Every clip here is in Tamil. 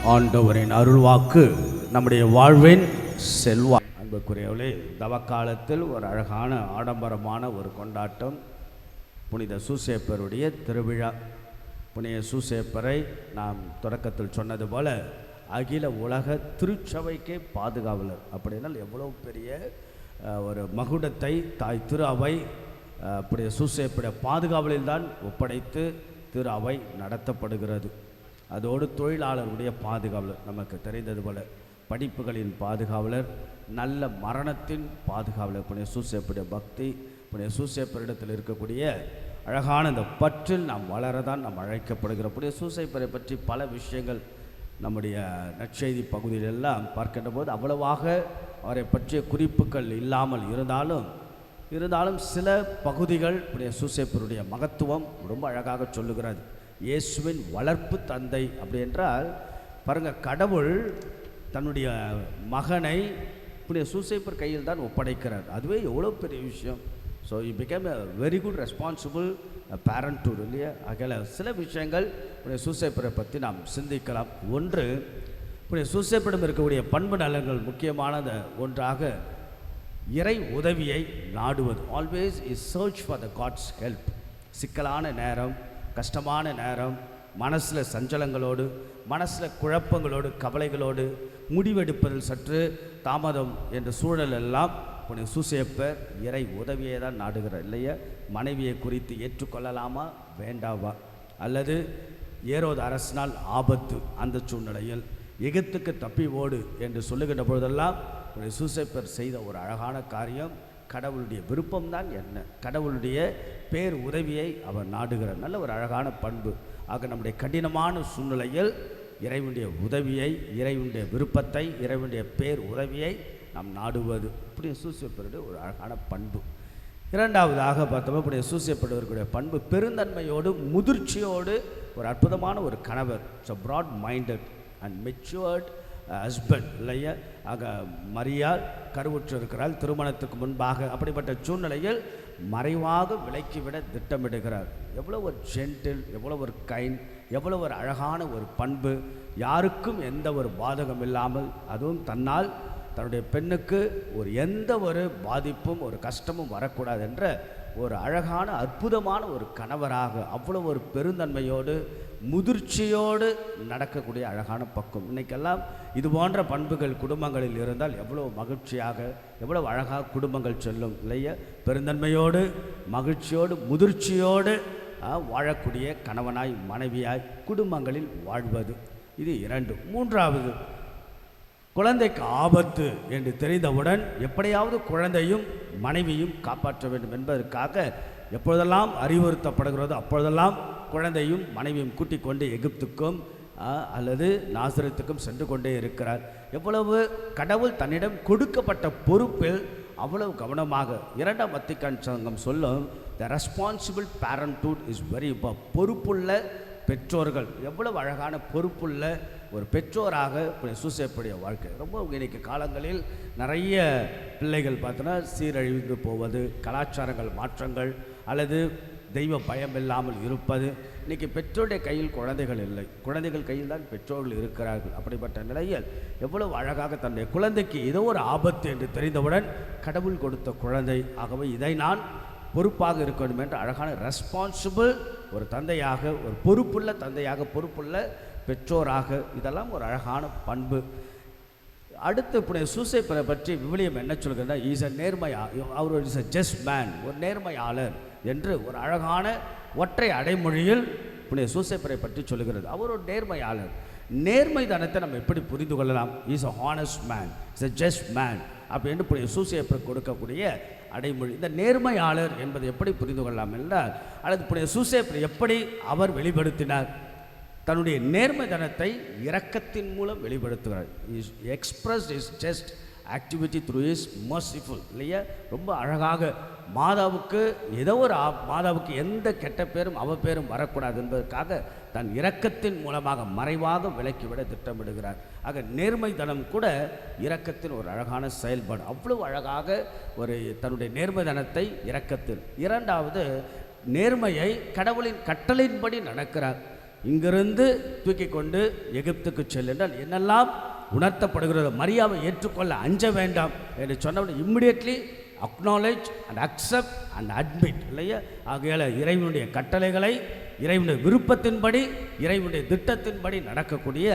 ஆண்டவரின் அருள்வாக்கு நம்முடைய வாழ்வின் செல்வா. அன்புக்குரியவர்களே, தவக்காலத்தில் ஒரு அழகான ஆடம்பரமான ஒரு கொண்டாட்டம் புனித சூசேப்பருடைய திருவிழா. புனித சூசேப்பரை நாம் தொடக்கத்தில் சொன்னது போல அகில உலக திருச்சபைக்கே பாதுகாவலர். அப்படின்னால் எவ்வளோ பெரிய ஒரு மகுடத்தை தாய் திரு அவை புனித சூசேப்பருடைய பாதுகாவலில் தான் ஒப்படைத்து திரு அவை நடத்தப்படுகிறது. அதோடு தொழிலாளருடைய பாதுகாவலர், நமக்கு தெரிந்தது போல படிப்புகளின் பாதுகாவலர், நல்ல மரணத்தின் பாதுகாவலர். புனித சூசேப்பருடைய பக்தி, புனித சூசேப்பரிடத்தில் இருக்கக்கூடிய அழகான இந்த பற்றில் நாம் வளரதான் நாம் அழைக்கப்படுகிறோம். புனித சூசேப்பரை பற்றி பல விஷயங்கள் நம்முடைய நற்செய்தி பகுதியிலெல்லாம் பார்க்கின்ற போது அவ்வளவாக அவரை பற்றிய குறிப்புகள் இல்லாமல் இருந்தாலும் சில பகுதிகள் புனித சூசேப்பருடைய மகத்துவம் ரொம்ப அழகாக சொல்லுகிறது. இயேசுவின் வளர்ப்பு தந்தை அப்படி என்றால் பாருங்கள், கடவுள் தன்னுடைய மகனை புனித சூசேப்பர் கையில் தான் ஒப்படைக்கிறார். அதுவே எவ்வளோ பெரிய விஷயம். So you became a very good responsible parenthood இல்லையா? ஆகல சில விஷயங்கள் புனித சூசேப்பரை பற்றி நாம் சிந்திக்கலாம். ஒன்று, புனித சூசேப்பரிடம் இருக்கக்கூடிய பண்பு நலன்கள் முக்கியமானது ஒன்றாக இறை உதவியை நாடுவது. Always is search for the God's help. சிக்கலான நேரம், கஷ்டமான நேரம், மனசில் சஞ்சலங்களோடு, மனசில் குழப்பங்களோடு, கவலைகளோடு, முடிவெடுப்பதில் சற்று தாமதம் என்ற சூழல் எல்லாம் புனித சூசேப்பர் இறை உதவியை தான் நாடுகிறார் இல்லையா? மனைவியை குறித்து ஏற்றுக்கொள்ளலாமா வேண்டாவா, அல்லது ஏரோது அரசனால் ஆபத்து, அந்த சூழ்நிலையில் எகிப்துக்கு தப்பி ஓடு என்று சொல்லுகின்ற பொழுதெல்லாம் புனித சூசேப்பர் செய்த ஒரு அழகான காரியம், கடவுளுடைய விருப்பம்தான் என்ன, கடவுளுடைய பேர் உதவியை அவர் நாடுகிறார். நல்ல ஒரு அழகான பண்பு. ஆக நம்முடைய கடினமான சூழ்நிலையில் இறைவனுடைய உதவியை, இறைவனுடைய விருப்பத்தை, இறைவனுடைய பேர் உதவியை நாம் நாடுவது புனித சூசேப்பருடைய ஒரு அழகான பண்பு. இரண்டாவதாக பார்த்தோம், புனித சூசேப்பருடைய பண்பு பெருந்தன்மையோடு முதிர்ச்சியோடு ஒரு அற்புதமான ஒரு கணவர். So broad minded and matured husband இல்லையா? ஆக மரியாள் கருவுற்று இருக்கிறாள் திருமணத்துக்கு முன்பாக. அப்படிப்பட்ட சூழ்நிலையில் மறைவாக விலக்கிவிட திட்டமிடுகிறார். எவ்வளோ ஒரு ஜென்டில், எவ்வளோ ஒரு கைண்ட், எவ்வளோ ஒரு அழகான ஒரு பண்பு. யாருக்கும் எந்த ஒரு பாதகம் இல்லாமல், அதுவும் தன்னால் தன்னுடைய பெண்ணுக்கு ஒரு எந்த ஒரு பாதிப்பும் ஒரு கஷ்டமும் வரக்கூடாது என்ற ஒரு அழகான அற்புதமான ஒரு கணவராக, அவ்வளோ ஒரு பெருந்தன்மையோடு முதிர்ச்சியோடு நடக்கக்கூடிய அழகான பக்குவம். இன்றைக்கெல்லாம் இது போன்ற பண்புகள் குடும்பங்களில் இருந்தால் எவ்வளோ மகிழ்ச்சியாக, எவ்வளோ அழகாக குடும்பங்கள் செல்லும் இல்லையா? பெருந்தன்மையோடு, மகிழ்ச்சியோடு, முதிர்ச்சியோடு வாழக்கூடிய கணவனாய் மனைவியாய் குடும்பங்களில் வாழ்வது. இது இரண்டு. மூன்றாவது, குழந்தைக்கு ஆபத்து என்று தெரிந்தவுடன் எப்படியாவது குழந்தையும் மனைவியும் காப்பாற்ற வேண்டும் என்பதற்காக எப்பொழுதெல்லாம் அறிவுறுத்தப்படுகிறதோ அப்பொழுதெல்லாம் குழந்தையும் மனைவியும் கூட்டிக் கொண்டு எகிப்துக்கும் அல்லது நாசரத்துக்கும் சென்று கொண்டே இருக்கிறார். எவ்வளவு கடவுள் தன்னிடம் கொடுக்கப்பட்ட பொறுப்பில் அவ்வளவு கவனமாக. இரண்டாம் வத்திக்கான் சங்கம் சொல்லும், த responsible parenthood is very important. பொறுப்புள்ள பெற்றோர்கள், எவ்வளவு அழகான பொறுப்புள்ள ஒரு பெற்றோராக சூசேப்பருடைய வாழ்க்கை. ரொம்ப இன்றைக்கு காலங்களில் நிறைய பிள்ளைகள் பார்த்தோன்னா சீரழிந்து போவது, கலாச்சாரங்கள் மாற்றங்கள், அல்லது தெய்வ பயம் இல்லாமல் இருப்பது. இன்றைக்கி பெற்றோருடைய கையில் குழந்தைகள் இல்லை, குழந்தைகள் கையில் தான் பெற்றோர்கள் இருக்கிறார்கள். அப்படிப்பட்ட நிலையில் எவ்வளவு அழகாக தன்னுடைய குழந்தைக்கு ஏதோ ஒரு ஆபத்து என்று தெரிந்தவுடன் கடவுள் கொடுத்த குழந்தை, ஆகவே இதை நான் பொறுப்பாக இருக்க வேண்டும் என்ற அழகான ரெஸ்பான்சிபிள் ஒரு தந்தையாக, ஒரு பொறுப்புள்ள தந்தையாக, பொறுப்புள்ள பெற்றோராக, இதெல்லாம் ஒரு அழகான பண்பு. அடுத்து புனித சூசேப்பரை பற்றி விவிலியம் என்ன சொல்கிறதா? இஸ் அ அவர் இஸ் அ ஜஸ்ட் மேன், ஒரு நேர்மையாளர் என்று ஒரு அழகான ஒற்றை அடைமொழியில் புனித சூசேப்பரை பற்றி சொல்லுகிறது. அவர் ஒரு நேர்மையாளர். நேர்மை தனத்தை நம்ம எப்படி புரிந்து கொள்ளலாம்? Is a honest man, is a just man அப்படின்னு புனித சூசேப்பர் கொடுக்கக்கூடிய அடைமொழி. இந்த நேர்மையாளர் என்பதை எப்படி புரிந்து கொள்ளலாம் என்றால், அல்லது புனித சூசேப்பர் எப்படி அவர் வெளிப்படுத்தினார்? தன்னுடைய நேர்மைத்தனத்தை இரக்கத்தின் மூலம் வெளிப்படுத்துகிறார். Is expressed is just activity through is merciful இல்லையா? ரொம்ப அழகாக மாதாவுக்கு ஏதோ ஒரு மாதாவுக்கு எந்த கெட்ட பேரும் அவ பேரும் வரக்கூடாது என்பதற்காக தன் இரக்கத்தின் மூலமாக மறைவாக விலக்கிவிட திட்டமிடுகிறார். ஆக நேர்மைத்தனம் கூட இரக்கத்தின் ஒரு அழகான செயல்பாடு. அவ்வளவு அழகாக ஒரு தன்னுடைய நேர்மைத்தனத்தை இரக்கத்தில். இரண்டாவது, நேர்மையை கடவுளின் கட்டளையின்படி நடக்கிறார். இங்கிருந்து தூக்கி கொண்டு எகிப்துக்கு செல் என்றால் என்னெல்லாம் உணர்த்தப்படுகிறது. மரியாவை ஏற்றுக்கொள்ள அஞ்ச வேண்டாம் என்று சொன்னவுடன் immediately acknowledge and accept and admit இல்லையா. ஆகையால் இறைவனுடைய கட்டளைகளை இறைவனுடைய விருப்பத்தின்படி இறைவனுடைய திட்டத்தின்படி நடக்கக்கூடிய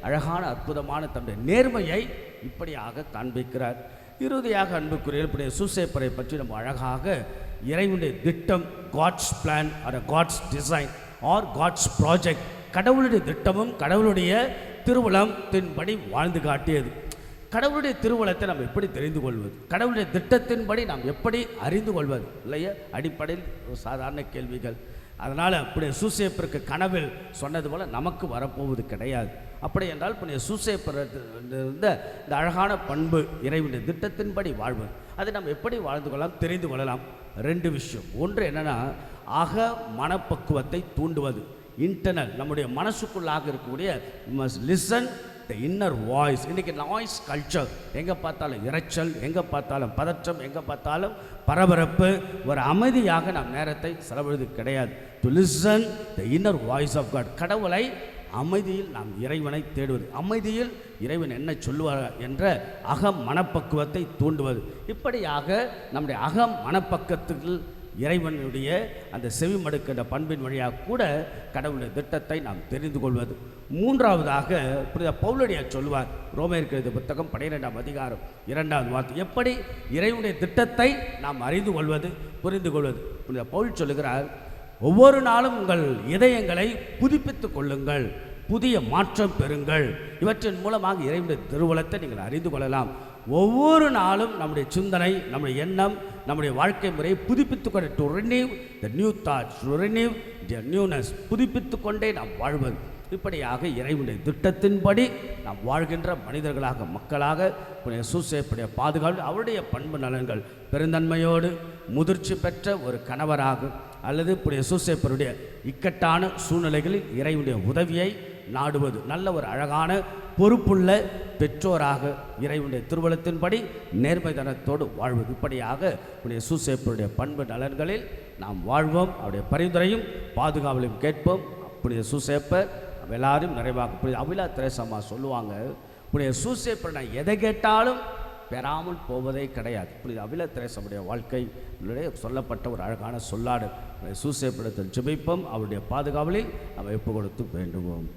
அழகான அற்புதமான தன்னுடைய நேர்மையை இப்படியாக காண்பிக்கிறார். இறுதியாக அன்புக்குரிய சூசேப்பரை பற்றி நம்ம அழகாக இறைவனுடைய திட்டம், God's plan or God's design or God's project, கடவுளுடைய திட்டமும் கடவுளுடைய திருவுளத்தின்படி வாழ்ந்து காட்டியது. கடவுளுடைய திருவுளத்தை நாம் எப்படி தெரிந்து கொள்வது, கடவுளுடைய திட்டத்தின்படி நாம் எப்படி அறிந்து கொள்வது இல்லையா, அடிப்படையில் ஒரு சாதாரண கேள்விகள். அதனால் அப்படி சூசேப்பருக்கு கனவில் சொன்னது போல் நமக்கு வரப்போவது கிடையாது. அப்படி என்றால் இப்படி சூசேப்பர் இருந்த இந்த அழகான பண்பு இறைவனுடைய திட்டத்தின்படி வாழ்வது, அதை நாம் எப்படி வாழ்ந்து கொள்ளலாம், தெரிந்து கொள்ளலாம். 2 விஷயம். ஒன்று என்னென்னா, அக மனப்பக்குவத்தை தூண்டுவது. இன்டர்னல், நம்முடைய மனசுக்குள்ளாக இருக்கக்கூடிய லிசன் த இன்னர் வாய்ஸ். இன்றைக்கி நாய்ஸ் கல்ச்சர், எங்கே பார்த்தாலும் இரைச்சல், எங்கே பார்த்தாலும் பதற்றம், எங்கே பார்த்தாலும் பரபரப்பு. ஒரு அமைதியாக நாம் நேரத்தை செலவிடுவது கிடையாது. To listen the inner voice of God. கடவுளை அமைதியில் நாம் இறைவனை தேடுவது, அமைதியில் இறைவன் என்ன சொல்லுவார் என்ற அகம் மனப்பக்குவத்தை தூண்டுவது. இப்படியாக நம்முடைய அகம் மனப்பக்கத்துக்கு இறைவனுடைய அந்த செவி மடுக்கின்ற பண்பின் வழியாக கூட கடவுளுடைய திட்டத்தை நாம் தெரிந்து கொள்வது. மூன்றாவதாக பவுலடியார் சொல்லுவார், ரோமேயருக்கு எழுதிய புத்தகம் 12ஆம் அதிகாரம் 2வது வார்த்தை, எப்படி இறைவனுடைய திட்டத்தை நாம் அறிந்து கொள்வது, புரிந்து கொள்வது. பவுல் சொல்லுகிறார், ஒவ்வொரு நாளும் உங்கள் இதயங்களை புதுப்பித்து கொள்ளுங்கள், புதிய மாற்றம் பெறுங்கள். இவற்றின் மூலமாக இறைவனுடைய திருவுளத்தை நீங்கள் அறிந்து கொள்ளலாம். ஒவ்வொரு நாளும் நம்முடைய சிந்தனை, நம்முடைய எண்ணம், நம்முடைய வாழ்க்கை முறையை புதுப்பித்து கொண்டே, to renew the new thoughts, to renew the newness, புதுப்பித்து கொண்டே நாம் வாழ்வது. இப்படியாக இறைவனுடைய திட்டத்தின்படி நாம் வாழ்கின்ற மனிதர்களாக, மக்களாக சூசேப்புடைய பாதுகாப்பு, அவருடைய பண்பு நலன்கள், பெருந்தன்மையோடு முதிர்ச்சி பெற்ற ஒரு கணவராக, அல்லது இப்படி சூசேப்பருடைய இக்கட்டான சூழ்நிலைகளில் இறைவனுடைய உதவியை நாடுவது, நல்ல ஒரு அழகான பொறுப்புள்ள பெற்றோராக இறைவனுடைய திருவுளத்தின்படி நேர்மைத்தனத்தோடு வாழ்வது. இப்படியாக சூசேப்பருடைய பண்பு நலன்களில் நாம் வாழ்வோம். அவருடைய பரிந்துரையும் பாதுகாவலையும் கேட்போம். அப்படியே சூசேப்பர் எல்லாரும் நிறைவாக, அவிலா திரேசம்மா சொல்லுவாங்க, இப்படியே சூசேப்பர் நான் எதை கேட்டாலும் பெறாமல் போவதே கிடையாது. இப்படி அவிலா திரேசமுடைய வாழ்க்கை சொல்லப்பட்ட ஒரு அழகான சொல்லாடு. சூசேப்பரிடத்தில் ஜெபிப்போம், அவருடைய பாதுகாவலில் நம்ம ஒப்பு கொடுத்து வேண்டுவோம்.